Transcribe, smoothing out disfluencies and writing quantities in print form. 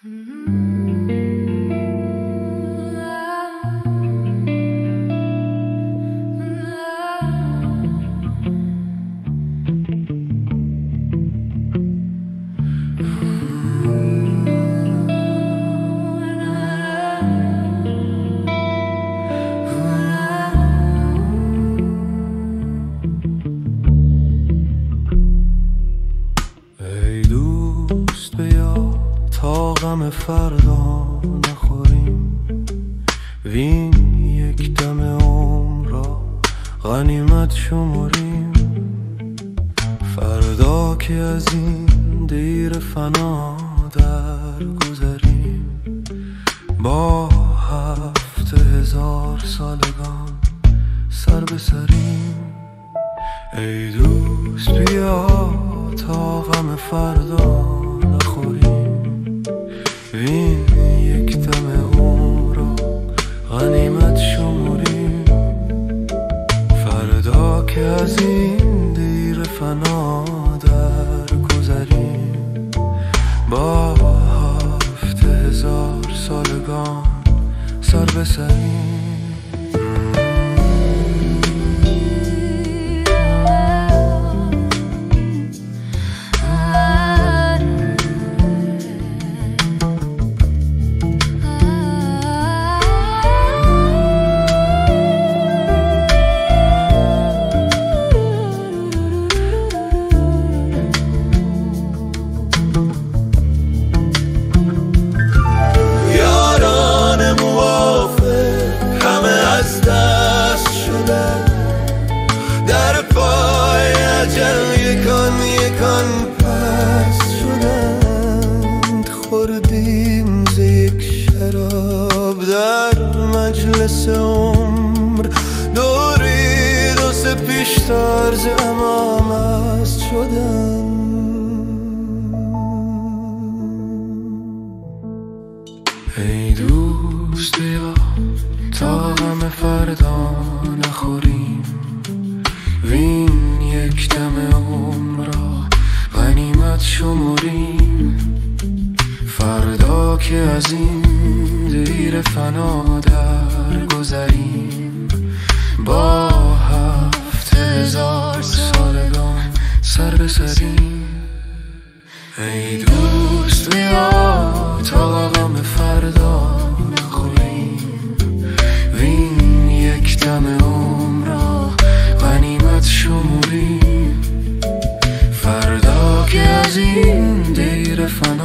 ای دوست بیا تا غم فردا نخوریم، وین یک دم عمر را غنیمت شمریم. فردا که از این دیر فنا در گذریم، با 7000 سالگان سر به سریم. ای دوست بیا تا غم فردا نخوریم، وین یک دم عمر را غنیمت شمریم. فردا که از این دیر فنا در گذریم، با 7000 سالگان سر به سریم. در پای اجل یکان پس شدند، خوردیم ز یک شراب در مجلس عمر. دورید و سه پیشتر ز امام است شدند. ای دوست بیا تا غم فردا نخوریم، وین یک دم عمر را غنیمت شمریم. فردا که از این دیر فنا در گذریم، با 7000 سالگان سر به سریم. ای دوست بیا تا غم فردا نخوریم، وین یک دم عمر را غنیمت شمریم. فردا که از این دیر فنا